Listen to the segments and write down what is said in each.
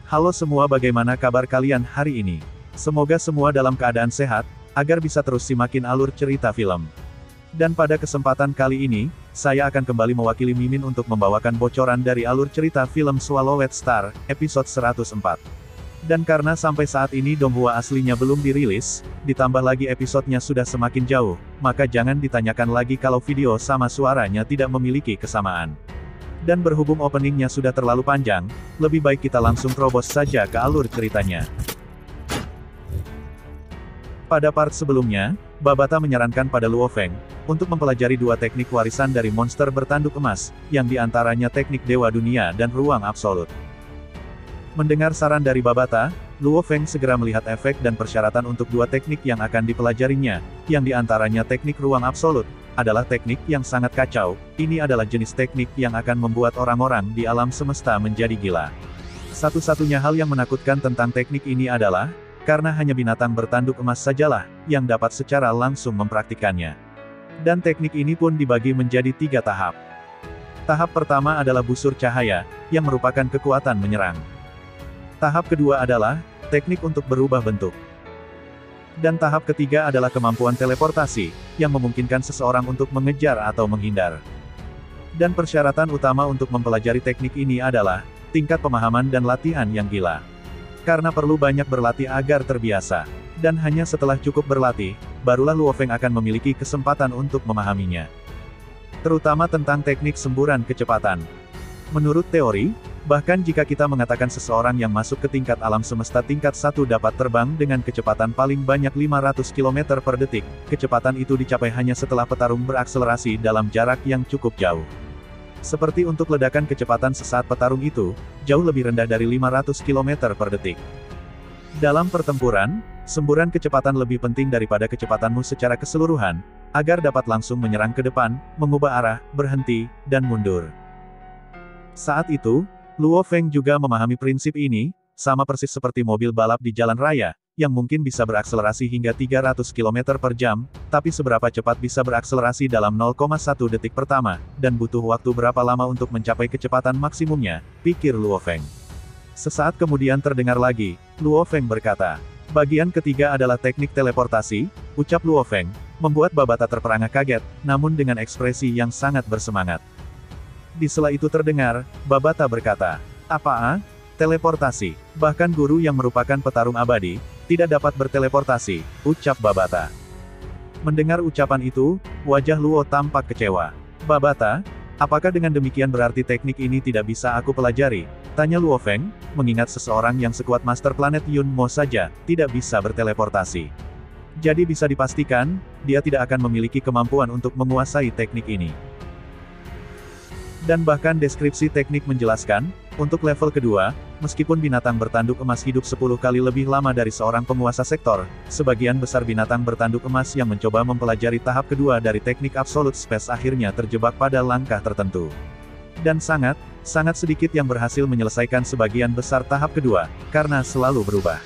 Halo semua, bagaimana kabar kalian hari ini? Semoga semua dalam keadaan sehat, agar bisa terus simakin alur cerita film. Dan pada kesempatan kali ini, saya akan kembali mewakili Mimin untuk membawakan bocoran dari alur cerita film Swallowed Star, episode 104. Dan karena sampai saat ini Donghua aslinya belum dirilis, ditambah lagi episodenya sudah semakin jauh, maka jangan ditanyakan lagi kalau video sama suaranya tidak memiliki kesamaan. Dan berhubung openingnya sudah terlalu panjang, lebih baik kita langsung terobos saja ke alur ceritanya. Pada part sebelumnya, Babata menyarankan pada Luo Feng, untuk mempelajari dua teknik warisan dari monster bertanduk emas, yang diantaranya teknik Dewa Dunia dan Ruang Absolut. Mendengar saran dari Babata, Luo Feng segera melihat efek dan persyaratan untuk dua teknik yang akan dipelajarinya, yang diantaranya teknik Ruang Absolut, adalah teknik yang sangat kacau. Ini adalah jenis teknik yang akan membuat orang-orang di alam semesta menjadi gila. Satu-satunya hal yang menakutkan tentang teknik ini adalah, karena hanya binatang bertanduk emas sajalah, yang dapat secara langsung mempraktikannya. Dan teknik ini pun dibagi menjadi 3 tahap. Tahap pertama adalah busur cahaya, yang merupakan kekuatan menyerang. Tahap kedua adalah, teknik untuk berubah bentuk. Dan tahap ketiga adalah kemampuan teleportasi, yang memungkinkan seseorang untuk mengejar atau menghindar. Dan persyaratan utama untuk mempelajari teknik ini adalah, tingkat pemahaman dan latihan yang gila. Karena perlu banyak berlatih agar terbiasa. Dan hanya setelah cukup berlatih, barulah Luo Feng akan memiliki kesempatan untuk memahaminya. Terutama tentang teknik semburan kecepatan. Menurut teori, bahkan jika kita mengatakan seseorang yang masuk ke tingkat alam semesta tingkat 1 dapat terbang dengan kecepatan paling banyak 500 km per detik, kecepatan itu dicapai hanya setelah petarung berakselerasi dalam jarak yang cukup jauh. Seperti untuk ledakan kecepatan sesaat petarung itu, jauh lebih rendah dari 500 km per detik. Dalam pertempuran, semburan kecepatan lebih penting daripada kecepatanmu secara keseluruhan, agar dapat langsung menyerang ke depan, mengubah arah, berhenti, dan mundur. Saat itu, Luo Feng juga memahami prinsip ini, sama persis seperti mobil balap di jalan raya, yang mungkin bisa berakselerasi hingga 300 km per jam, tapi seberapa cepat bisa berakselerasi dalam 0,1 detik pertama, dan butuh waktu berapa lama untuk mencapai kecepatan maksimumnya, pikir Luo Feng. Sesaat kemudian terdengar lagi, Luo Feng berkata, bagian ketiga adalah teknik teleportasi, ucap Luo Feng, membuat Babata terperangah kaget, namun dengan ekspresi yang sangat bersemangat. Di sela itu terdengar, Babata berkata, "Apa? Teleportasi? Bahkan guru yang merupakan petarung abadi, tidak dapat berteleportasi," ucap Babata. Mendengar ucapan itu, wajah Luo tampak kecewa. "Babata, apakah dengan demikian berarti teknik ini tidak bisa aku pelajari?" tanya Luo Feng, mengingat seseorang yang sekuat Master Planet Yun Mo saja, tidak bisa berteleportasi. Jadi bisa dipastikan, dia tidak akan memiliki kemampuan untuk menguasai teknik ini. Dan bahkan deskripsi teknik menjelaskan, untuk level kedua, meskipun binatang bertanduk emas hidup 10 kali lebih lama dari seorang penguasa sektor, sebagian besar binatang bertanduk emas yang mencoba mempelajari tahap kedua dari teknik Absolute Space akhirnya terjebak pada langkah tertentu. Dan sangat sedikit yang berhasil menyelesaikan sebagian besar tahap kedua, karena selalu berubah.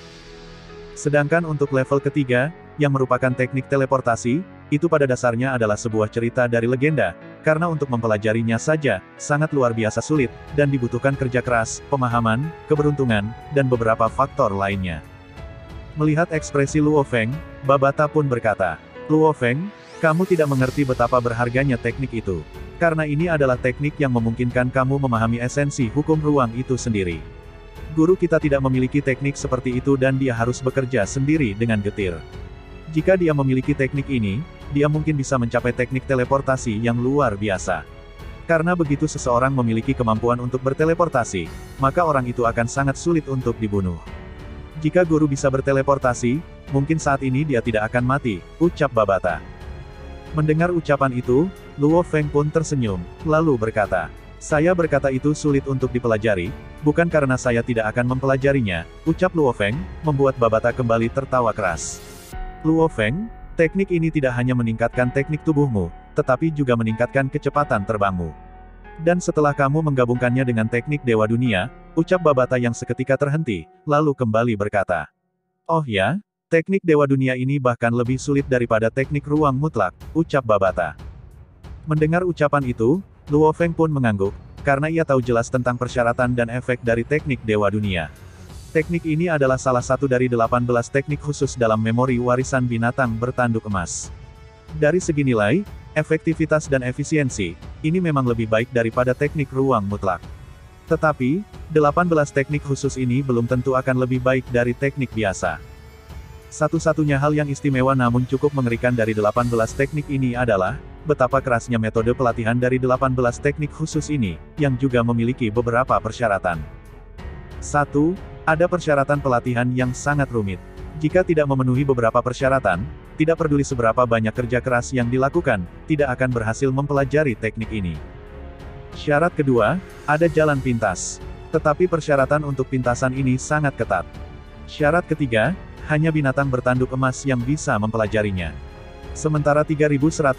Sedangkan untuk level ketiga, yang merupakan teknik teleportasi, itu pada dasarnya adalah sebuah cerita dari legenda, karena untuk mempelajarinya saja, sangat luar biasa sulit, dan dibutuhkan kerja keras, pemahaman, keberuntungan, dan beberapa faktor lainnya. Melihat ekspresi Luo Feng, Babata pun berkata, "Luo Feng, kamu tidak mengerti betapa berharganya teknik itu. Karena ini adalah teknik yang memungkinkan kamu memahami esensi hukum ruang itu sendiri. Guru kita tidak memiliki teknik seperti itu dan dia harus bekerja sendiri dengan getir. Jika dia memiliki teknik ini, dia mungkin bisa mencapai teknik teleportasi yang luar biasa. Karena begitu seseorang memiliki kemampuan untuk berteleportasi, maka orang itu akan sangat sulit untuk dibunuh. Jika guru bisa berteleportasi, mungkin saat ini dia tidak akan mati," ucap Babata. Mendengar ucapan itu, Luo Feng pun tersenyum, lalu berkata, "Saya berkata itu sulit untuk dipelajari, bukan karena saya tidak akan mempelajarinya," ucap Luo Feng, membuat Babata kembali tertawa keras. "Luo Feng, teknik ini tidak hanya meningkatkan teknik tubuhmu, tetapi juga meningkatkan kecepatan terbangmu. Dan setelah kamu menggabungkannya dengan teknik Dewa Dunia," ucap Babata yang seketika terhenti, lalu kembali berkata, "Oh ya, teknik Dewa Dunia ini bahkan lebih sulit daripada teknik Ruang Mutlak," ucap Babata. Mendengar ucapan itu, Luo Feng pun mengangguk, karena ia tahu jelas tentang persyaratan dan efek dari teknik Dewa Dunia. Teknik ini adalah salah satu dari 18 teknik khusus dalam memori warisan binatang bertanduk emas. Dari segi nilai, efektivitas dan efisiensi, ini memang lebih baik daripada teknik ruang mutlak. Tetapi, 18 teknik khusus ini belum tentu akan lebih baik dari teknik biasa. Satu-satunya hal yang istimewa namun cukup mengerikan dari 18 teknik ini adalah, betapa kerasnya metode pelatihan dari 18 teknik khusus ini, yang juga memiliki beberapa persyaratan. 1. Ada persyaratan pelatihan yang sangat rumit. Jika tidak memenuhi beberapa persyaratan, tidak peduli seberapa banyak kerja keras yang dilakukan, tidak akan berhasil mempelajari teknik ini. Syarat kedua, ada jalan pintas. Tetapi persyaratan untuk pintasan ini sangat ketat. Syarat ketiga, hanya binatang bertanduk emas yang bisa mempelajarinya. Sementara 3199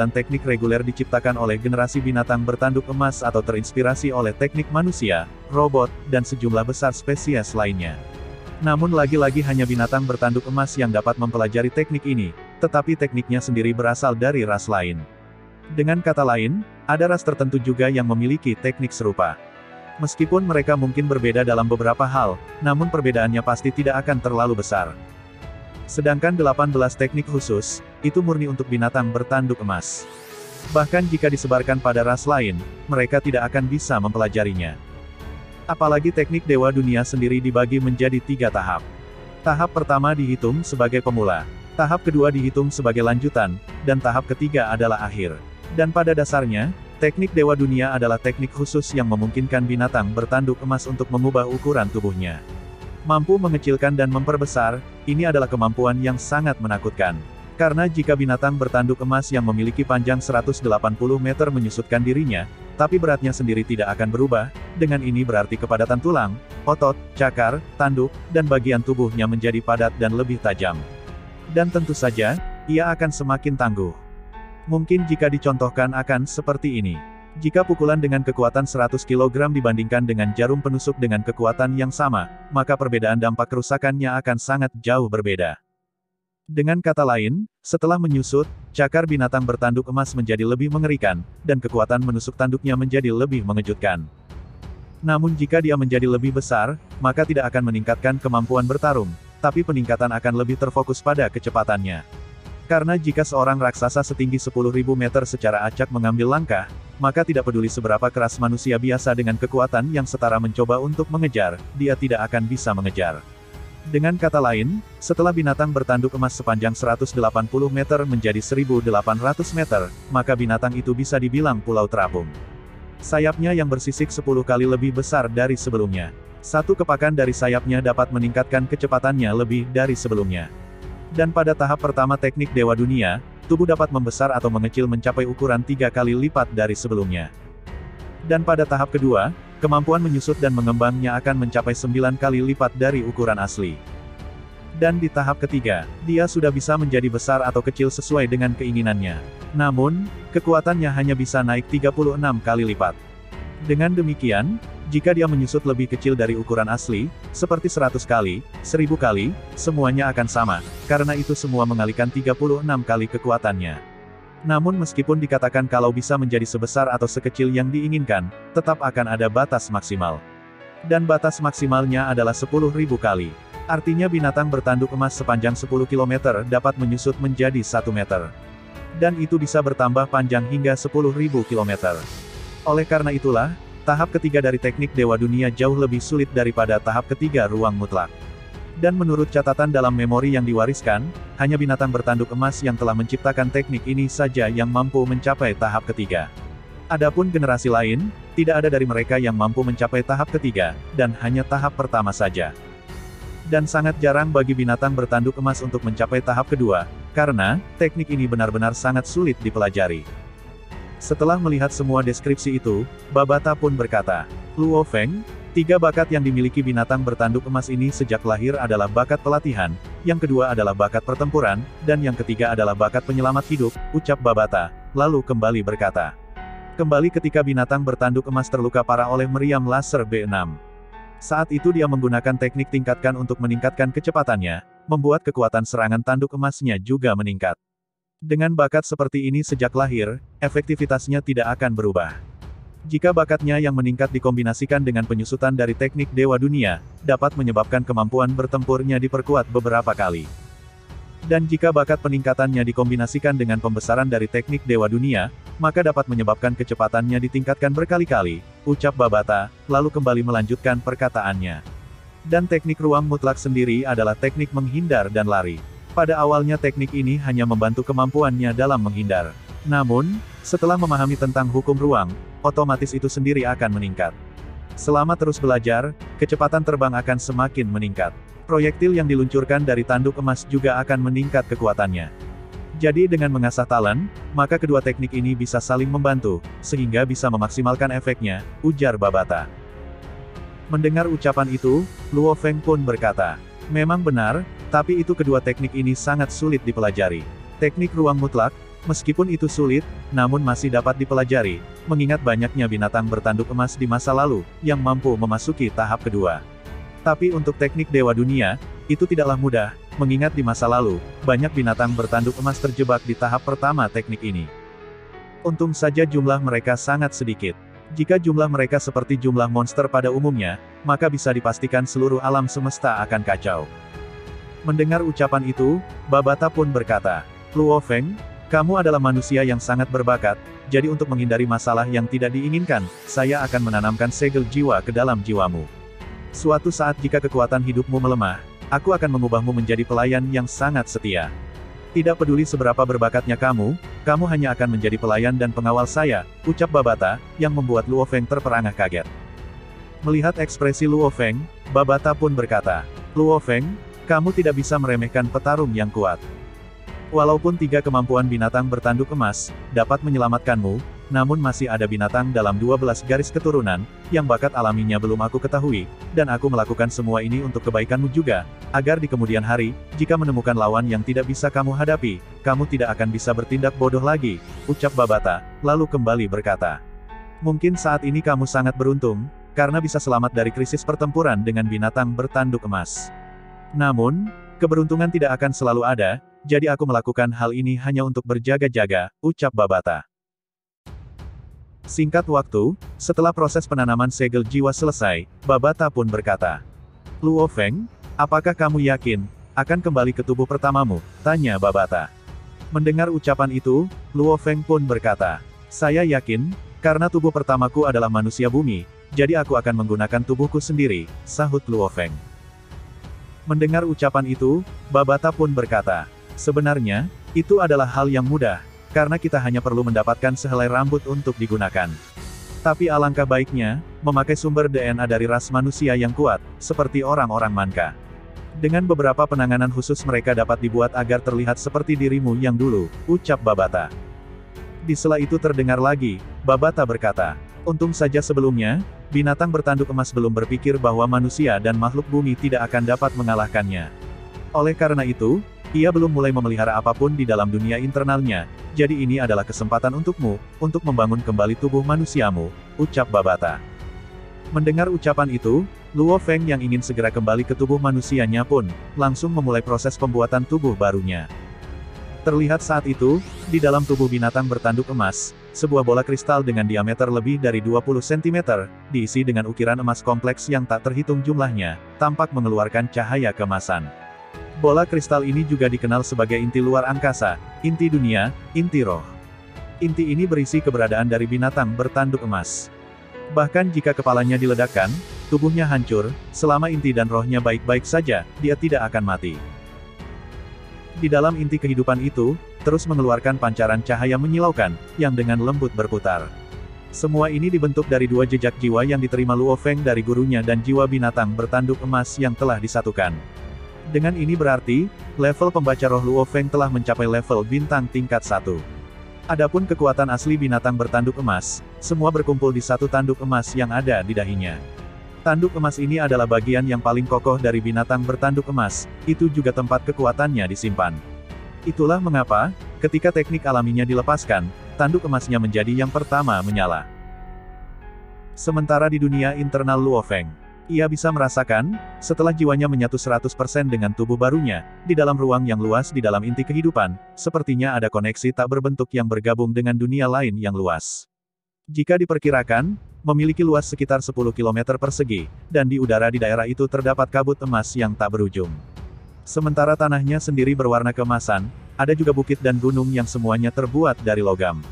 teknik reguler diciptakan oleh generasi binatang bertanduk emas atau terinspirasi oleh teknik manusia, robot, dan sejumlah besar spesies lainnya. Namun lagi-lagi hanya binatang bertanduk emas yang dapat mempelajari teknik ini, tetapi tekniknya sendiri berasal dari ras lain. Dengan kata lain, ada ras tertentu juga yang memiliki teknik serupa. Meskipun mereka mungkin berbeda dalam beberapa hal, namun perbedaannya pasti tidak akan terlalu besar. Sedangkan 18 teknik khusus, itu murni untuk binatang bertanduk emas. Bahkan jika disebarkan pada ras lain, mereka tidak akan bisa mempelajarinya. Apalagi teknik Dewa Dunia sendiri dibagi menjadi 3 tahap. Tahap pertama dihitung sebagai pemula. Tahap kedua dihitung sebagai lanjutan, dan tahap ketiga adalah akhir. Dan pada dasarnya, teknik Dewa Dunia adalah teknik khusus yang memungkinkan binatang bertanduk emas untuk mengubah ukuran tubuhnya. Mampu mengecilkan dan memperbesar, ini adalah kemampuan yang sangat menakutkan. Karena jika binatang bertanduk emas yang memiliki panjang 180 meter menyusutkan dirinya, tapi beratnya sendiri tidak akan berubah, dengan ini berarti kepadatan tulang, otot, cakar, tanduk, dan bagian tubuhnya menjadi padat dan lebih tajam. Dan tentu saja, ia akan semakin tangguh. Mungkin jika dicontohkan akan seperti ini. Jika pukulan dengan kekuatan 100 kg dibandingkan dengan jarum penusuk dengan kekuatan yang sama, maka perbedaan dampak kerusakannya akan sangat jauh berbeda. Dengan kata lain, setelah menyusut, cakar binatang bertanduk emas menjadi lebih mengerikan, dan kekuatan menusuk tanduknya menjadi lebih mengejutkan. Namun jika dia menjadi lebih besar, maka tidak akan meningkatkan kemampuan bertarung, tapi peningkatan akan lebih terfokus pada kecepatannya. Karena jika seorang raksasa setinggi 10.000 meter secara acak mengambil langkah, maka tidak peduli seberapa keras manusia biasa dengan kekuatan yang setara mencoba untuk mengejar, dia tidak akan bisa mengejar. Dengan kata lain, setelah binatang bertanduk emas sepanjang 180 meter menjadi 1.800 meter, maka binatang itu bisa dibilang pulau terapung. Sayapnya yang bersisik 10 kali lebih besar dari sebelumnya. Satu kepakan dari sayapnya dapat meningkatkan kecepatannya lebih dari sebelumnya. Dan pada tahap pertama teknik Dewa Dunia, tubuh dapat membesar atau mengecil mencapai ukuran 3 kali lipat dari sebelumnya. Dan pada tahap kedua, kemampuan menyusut dan mengembangnya akan mencapai 9 kali lipat dari ukuran asli. Dan di tahap ketiga, dia sudah bisa menjadi besar atau kecil sesuai dengan keinginannya. Namun, kekuatannya hanya bisa naik 36 kali lipat. Dengan demikian, jika dia menyusut lebih kecil dari ukuran asli, seperti 100 kali, 1000 kali, semuanya akan sama, karena itu semua mengalihkan 36 kali kekuatannya. Namun meskipun dikatakan kalau bisa menjadi sebesar atau sekecil yang diinginkan, tetap akan ada batas maksimal. Dan batas maksimalnya adalah 10.000 kali. Artinya binatang bertanduk emas sepanjang 10 km dapat menyusut menjadi 1 meter. Dan itu bisa bertambah panjang hingga 10.000 km. Oleh karena itulah, tahap ketiga dari teknik Dewa Dunia jauh lebih sulit daripada tahap ketiga ruang mutlak. Dan menurut catatan dalam memori yang diwariskan, hanya binatang bertanduk emas yang telah menciptakan teknik ini saja yang mampu mencapai tahap ketiga. Adapun generasi lain, tidak ada dari mereka yang mampu mencapai tahap ketiga, dan hanya tahap pertama saja. Dan sangat jarang bagi binatang bertanduk emas untuk mencapai tahap kedua, karena teknik ini benar-benar sangat sulit dipelajari. Setelah melihat semua deskripsi itu, Babata pun berkata, Luo Feng, 3 bakat yang dimiliki binatang bertanduk emas ini sejak lahir adalah bakat pelatihan, yang kedua adalah bakat pertempuran, dan yang ketiga adalah bakat penyelamat hidup, ucap Babata, lalu kembali berkata. Kembali ketika binatang bertanduk emas terluka parah oleh meriam laser B6. Saat itu dia menggunakan teknik tingkatkan untuk meningkatkan kecepatannya, membuat kekuatan serangan tanduk emasnya juga meningkat. Dengan bakat seperti ini sejak lahir, efektivitasnya tidak akan berubah. Jika bakatnya yang meningkat dikombinasikan dengan penyusutan dari teknik Dewa Dunia, dapat menyebabkan kemampuan bertempurnya diperkuat beberapa kali. Dan jika bakat peningkatannya dikombinasikan dengan pembesaran dari teknik Dewa Dunia, maka dapat menyebabkan kecepatannya ditingkatkan berkali-kali, ucap Babata, lalu kembali melanjutkan perkataannya. Dan teknik ruang mutlak sendiri adalah teknik menghindar dan lari. Pada awalnya teknik ini hanya membantu kemampuannya dalam menghindar. Namun, setelah memahami tentang hukum ruang, otomatis itu sendiri akan meningkat. Selama terus belajar, kecepatan terbang akan semakin meningkat. Proyektil yang diluncurkan dari tanduk emas juga akan meningkat kekuatannya. Jadi dengan mengasah talent, maka kedua teknik ini bisa saling membantu, sehingga bisa memaksimalkan efeknya, ujar Babata. Mendengar ucapan itu, Luo Feng pun berkata, memang benar, tapi itu kedua teknik ini sangat sulit dipelajari. Teknik ruang mutlak, meskipun itu sulit, namun masih dapat dipelajari, mengingat banyaknya binatang bertanduk emas di masa lalu, yang mampu memasuki tahap kedua. Tapi untuk teknik Dewa Dunia, itu tidaklah mudah, mengingat di masa lalu, banyak binatang bertanduk emas terjebak di tahap pertama teknik ini. Untung saja jumlah mereka sangat sedikit. Jika jumlah mereka seperti jumlah monster pada umumnya, maka bisa dipastikan seluruh alam semesta akan kacau. Mendengar ucapan itu, Babata pun berkata, Luo Feng, kamu adalah manusia yang sangat berbakat, jadi untuk menghindari masalah yang tidak diinginkan, saya akan menanamkan segel jiwa ke dalam jiwamu. Suatu saat jika kekuatan hidupmu melemah, aku akan mengubahmu menjadi pelayan yang sangat setia. Tidak peduli seberapa berbakatnya kamu hanya akan menjadi pelayan dan pengawal saya, ucap Babata, yang membuat Luo Feng terperangah kaget. Melihat ekspresi Luo Feng, Babata pun berkata, Luo Feng, kamu tidak bisa meremehkan petarung yang kuat. Walaupun 3 kemampuan binatang bertanduk emas dapat menyelamatkanmu, namun masih ada binatang dalam 12 garis keturunan, yang bakat alaminya belum aku ketahui, dan aku melakukan semua ini untuk kebaikanmu juga, agar di kemudian hari, jika menemukan lawan yang tidak bisa kamu hadapi, kamu tidak akan bisa bertindak bodoh lagi, ucap Babata, lalu kembali berkata. Mungkin saat ini kamu sangat beruntung, karena bisa selamat dari krisis pertempuran dengan binatang bertanduk emas. Namun, keberuntungan tidak akan selalu ada, jadi aku melakukan hal ini hanya untuk berjaga-jaga, ucap Babata. Singkat waktu, setelah proses penanaman segel jiwa selesai, Babata pun berkata, Luo Feng, apakah kamu yakin akan kembali ke tubuh pertamamu? Tanya Babata. Mendengar ucapan itu, Luo Feng pun berkata, saya yakin, karena tubuh pertamaku adalah manusia bumi, jadi aku akan menggunakan tubuhku sendiri, sahut Luo Feng. Mendengar ucapan itu, Babata pun berkata, sebenarnya, itu adalah hal yang mudah, karena kita hanya perlu mendapatkan sehelai rambut untuk digunakan. Tapi alangkah baiknya, memakai sumber DNA dari ras manusia yang kuat, seperti orang-orang Manka. Dengan beberapa penanganan khusus mereka dapat dibuat agar terlihat seperti dirimu yang dulu, ucap Babata. Di sela itu terdengar lagi, Babata berkata, untung saja sebelumnya, binatang bertanduk emas belum berpikir bahwa manusia dan makhluk bumi tidak akan dapat mengalahkannya. Oleh karena itu, ia belum mulai memelihara apapun di dalam dunia internalnya, jadi ini adalah kesempatan untukmu, untuk membangun kembali tubuh manusiamu, ucap Babata. Mendengar ucapan itu, Luo Feng yang ingin segera kembali ke tubuh manusianya pun, langsung memulai proses pembuatan tubuh barunya. Terlihat saat itu, di dalam tubuh binatang bertanduk emas, sebuah bola kristal dengan diameter lebih dari 20 cm, diisi dengan ukiran emas kompleks yang tak terhitung jumlahnya, tampak mengeluarkan cahaya keemasan. Bola kristal ini juga dikenal sebagai inti luar angkasa, inti dunia, inti roh. Inti ini berisi keberadaan dari binatang bertanduk emas. Bahkan jika kepalanya diledakkan, tubuhnya hancur, selama inti dan rohnya baik-baik saja, dia tidak akan mati. Di dalam inti kehidupan itu, terus mengeluarkan pancaran cahaya menyilaukan, yang dengan lembut berputar. Semua ini dibentuk dari 2 jejak jiwa yang diterima Luo Feng dari gurunya dan jiwa binatang bertanduk emas yang telah disatukan. Dengan ini berarti, level pembaca roh Luo Feng telah mencapai level bintang tingkat 1. Adapun kekuatan asli binatang bertanduk emas, semua berkumpul di satu tanduk emas yang ada di dahinya. Tanduk emas ini adalah bagian yang paling kokoh dari binatang bertanduk emas, itu juga tempat kekuatannya disimpan. Itulah mengapa, ketika teknik alaminya dilepaskan, tanduk emasnya menjadi yang pertama menyala. Sementara di dunia internal Luo Feng, ia bisa merasakan, setelah jiwanya menyatu 100% dengan tubuh barunya, di dalam ruang yang luas di dalam inti kehidupan, sepertinya ada koneksi tak berbentuk yang bergabung dengan dunia lain yang luas. Jika diperkirakan, memiliki luas sekitar 10 km persegi, dan di udara di daerah itu terdapat kabut emas yang tak berujung. Sementara tanahnya sendiri berwarna keemasan, ada juga bukit dan gunung yang semuanya terbuat dari logam.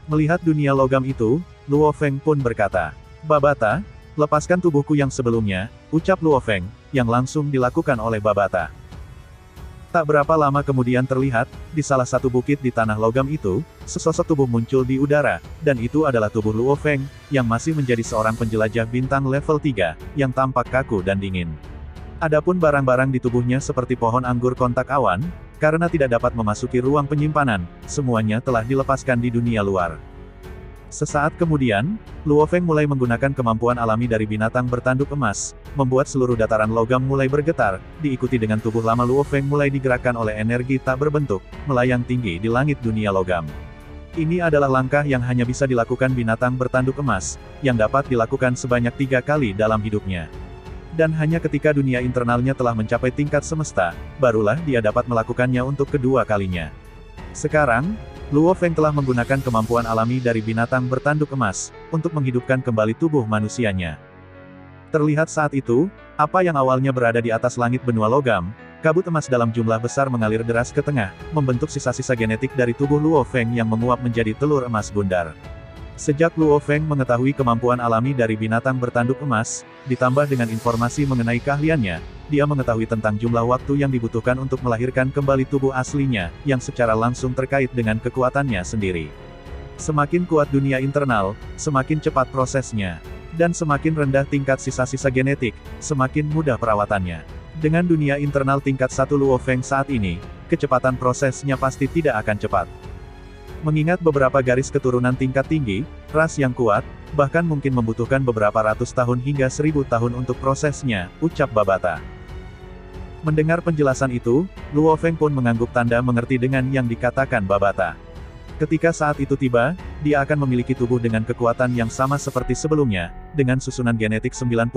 Melihat dunia logam itu, Luo Feng pun berkata, "Babata, lepaskan tubuhku yang sebelumnya," ucap Luo Feng, yang langsung dilakukan oleh Babata. Tak berapa lama kemudian terlihat, di salah satu bukit di tanah logam itu, sesosok tubuh muncul di udara, dan itu adalah tubuh Luo Feng, yang masih menjadi seorang penjelajah bintang level 3, yang tampak kaku dan dingin. Adapun barang-barang di tubuhnya seperti pohon anggur kontak awan, karena tidak dapat memasuki ruang penyimpanan, semuanya telah dilepaskan di dunia luar. Sesaat kemudian, Luo Feng mulai menggunakan kemampuan alami dari binatang bertanduk emas, membuat seluruh dataran logam mulai bergetar, diikuti dengan tubuh lama Luo Feng mulai digerakkan oleh energi tak berbentuk, melayang tinggi di langit dunia logam. Ini adalah langkah yang hanya bisa dilakukan binatang bertanduk emas, yang dapat dilakukan sebanyak 3 kali dalam hidupnya. Dan hanya ketika dunia internalnya telah mencapai tingkat semesta, barulah dia dapat melakukannya untuk kedua kalinya. Sekarang, Luo Feng telah menggunakan kemampuan alami dari binatang bertanduk emas, untuk menghidupkan kembali tubuh manusianya. Terlihat saat itu, apa yang awalnya berada di atas langit benua logam, kabut emas dalam jumlah besar mengalir deras ke tengah, membentuk sisa-sisa genetik dari tubuh Luo Feng yang menguap menjadi telur emas bundar. Sejak Luo Feng mengetahui kemampuan alami dari binatang bertanduk emas, ditambah dengan informasi mengenai keahliannya, dia mengetahui tentang jumlah waktu yang dibutuhkan untuk melahirkan kembali tubuh aslinya, yang secara langsung terkait dengan kekuatannya sendiri. Semakin kuat dunia internal, semakin cepat prosesnya. Dan semakin rendah tingkat sisa-sisa genetik, semakin mudah perawatannya. Dengan dunia internal tingkat 1 Luo Feng saat ini, kecepatan prosesnya pasti tidak akan cepat. Mengingat beberapa garis keturunan tingkat tinggi, ras yang kuat, bahkan mungkin membutuhkan beberapa ratus tahun hingga 1000 tahun untuk prosesnya, ucap Babata. Mendengar penjelasan itu, Luo Feng pun mengangguk tanda mengerti dengan yang dikatakan Babata. Ketika saat itu tiba, dia akan memiliki tubuh dengan kekuatan yang sama seperti sebelumnya, dengan susunan genetik 99%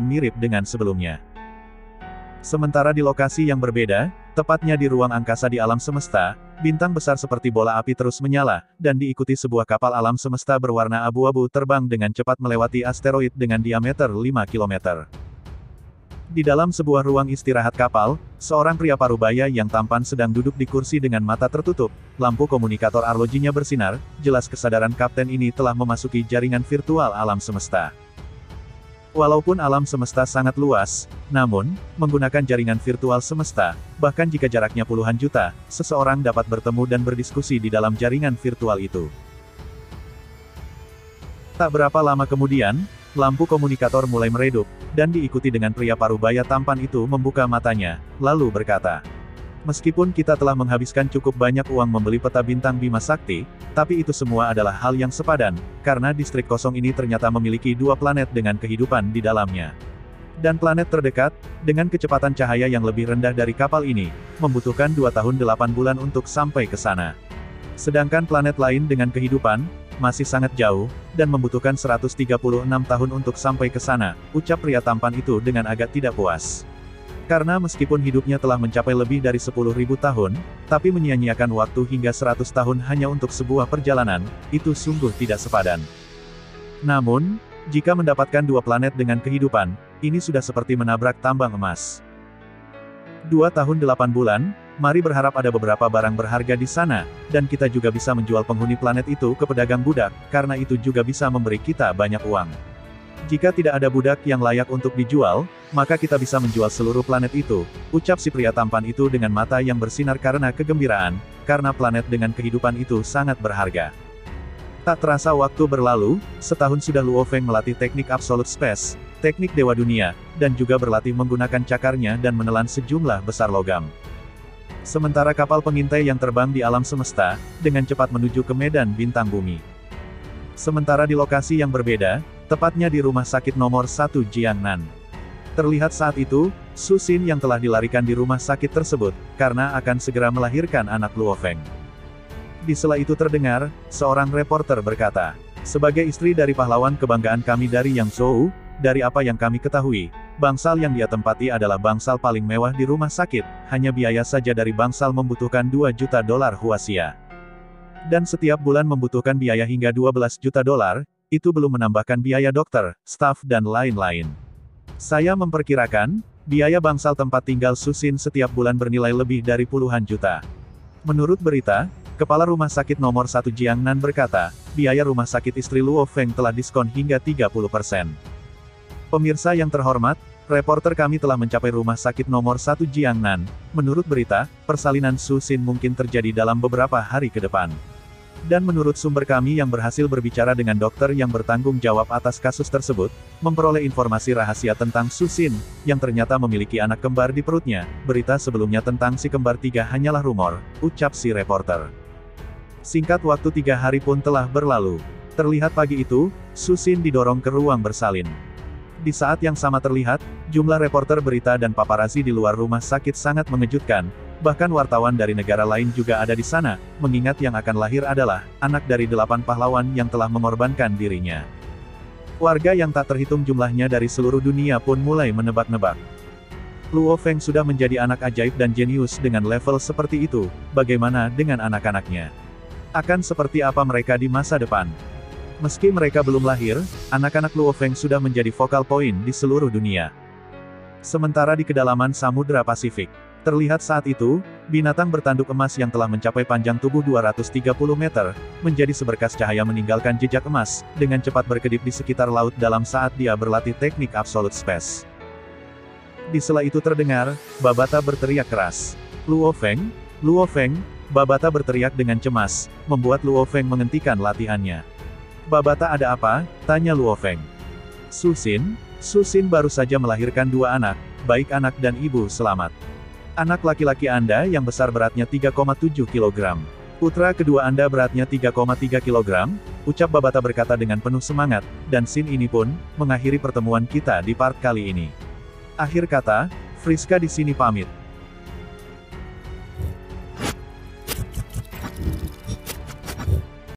mirip dengan sebelumnya. Sementara di lokasi yang berbeda, tepatnya di ruang angkasa di alam semesta, bintang besar seperti bola api terus menyala, dan diikuti sebuah kapal alam semesta berwarna abu-abu terbang dengan cepat melewati asteroid dengan diameter 5 km. Di dalam sebuah ruang istirahat kapal, seorang pria parubaya yang tampan sedang duduk di kursi dengan mata tertutup, lampu komunikator arlojinya bersinar, jelas kesadaran kapten ini telah memasuki jaringan virtual alam semesta. Walaupun alam semesta sangat luas, namun, menggunakan jaringan virtual semesta, bahkan jika jaraknya puluhan juta, seseorang dapat bertemu dan berdiskusi di dalam jaringan virtual itu. Tak berapa lama kemudian, lampu komunikator mulai meredup, dan diikuti dengan pria parubaya tampan itu membuka matanya, lalu berkata, "Meskipun kita telah menghabiskan cukup banyak uang membeli peta bintang Bima Sakti, tapi itu semua adalah hal yang sepadan, karena distrik kosong ini ternyata memiliki 2 planet dengan kehidupan di dalamnya. Dan planet terdekat, dengan kecepatan cahaya yang lebih rendah dari kapal ini, membutuhkan 2 tahun 8 bulan untuk sampai ke sana. Sedangkan planet lain dengan kehidupan, masih sangat jauh, dan membutuhkan 136 tahun untuk sampai ke sana," ucap pria tampan itu dengan agak tidak puas. Karena meskipun hidupnya telah mencapai lebih dari 10.000 tahun, tapi menyia-nyiakan waktu hingga 100 tahun hanya untuk sebuah perjalanan, itu sungguh tidak sepadan. Namun, jika mendapatkan 2 planet dengan kehidupan, ini sudah seperti menabrak tambang emas. 2 tahun 8 bulan, mari berharap ada beberapa barang berharga di sana, dan kita juga bisa menjual penghuni planet itu ke pedagang budak, karena itu juga bisa memberi kita banyak uang. Jika tidak ada budak yang layak untuk dijual, maka kita bisa menjual seluruh planet itu, ucap si pria tampan itu dengan mata yang bersinar karena kegembiraan, karena planet dengan kehidupan itu sangat berharga. Tak terasa waktu berlalu, setahun sudah Luo Feng melatih teknik Absolute Space, teknik Dewa Dunia, dan juga berlatih menggunakan cakarnya dan menelan sejumlah besar logam. Sementara kapal pengintai yang terbang di alam semesta, dengan cepat menuju ke medan bintang bumi. Sementara di lokasi yang berbeda, tepatnya di rumah sakit nomor 1 Jiangnan. Terlihat saat itu, Su Xin yang telah dilarikan di rumah sakit tersebut, karena akan segera melahirkan anak Luo Feng. Di sela itu terdengar, seorang reporter berkata, "Sebagai istri dari pahlawan kebanggaan kami dari Yang Zhou, dari apa yang kami ketahui, bangsal yang dia tempati adalah bangsal paling mewah di rumah sakit, hanya biaya saja dari bangsal membutuhkan $2 juta huasia." Dan setiap bulan membutuhkan biaya hingga 12 juta dolar, itu belum menambahkan biaya dokter, staf dan lain-lain. Saya memperkirakan, biaya bangsal tempat tinggal Susin setiap bulan bernilai lebih dari puluhan juta. Menurut berita, Kepala Rumah Sakit Nomor 1 Jiangnan berkata, biaya rumah sakit istri Luo Feng telah diskon hingga 30%. Pemirsa yang terhormat, reporter kami telah mencapai Rumah Sakit Nomor 1 Jiangnan. Menurut berita, persalinan Susin mungkin terjadi dalam beberapa hari ke depan. Dan menurut sumber kami yang berhasil berbicara dengan dokter yang bertanggung jawab atas kasus tersebut, memperoleh informasi rahasia tentang Susin, yang ternyata memiliki anak kembar di perutnya. Berita sebelumnya tentang si kembar 3 hanyalah rumor, ucap si reporter. Singkat waktu 3 hari pun telah berlalu. Terlihat pagi itu, Susin didorong ke ruang bersalin. Di saat yang sama terlihat, jumlah reporter berita dan paparazi di luar rumah sakit sangat mengejutkan. Bahkan wartawan dari negara lain juga ada di sana, mengingat yang akan lahir adalah anak dari 8 pahlawan yang telah mengorbankan dirinya. Warga yang tak terhitung jumlahnya dari seluruh dunia pun mulai menebak-nebak. Luo Feng sudah menjadi anak ajaib dan jenius dengan level seperti itu, bagaimana dengan anak-anaknya? Akan seperti apa mereka di masa depan? Meski mereka belum lahir, anak-anak Luo Feng sudah menjadi focal point di seluruh dunia. Sementara di kedalaman Samudra Pasifik, terlihat saat itu, binatang bertanduk emas yang telah mencapai panjang tubuh 230 meter, menjadi seberkas cahaya meninggalkan jejak emas, dengan cepat berkedip di sekitar laut dalam saat dia berlatih teknik Absolute Space. Di sela itu terdengar, Babata berteriak keras. Luo Feng? Luo Feng? Babata berteriak dengan cemas, membuat Luo Feng menghentikan latihannya. Babata ada apa? Tanya Luo Feng. Susin baru saja melahirkan 2 anak, baik anak dan ibu selamat. Anak laki-laki Anda yang besar beratnya 3,7 kg. Putra kedua Anda beratnya 3,3 kg, ucap Babata berkata dengan penuh semangat, dan scene ini pun, mengakhiri pertemuan kita di part kali ini. Akhir kata, Friska di sini pamit.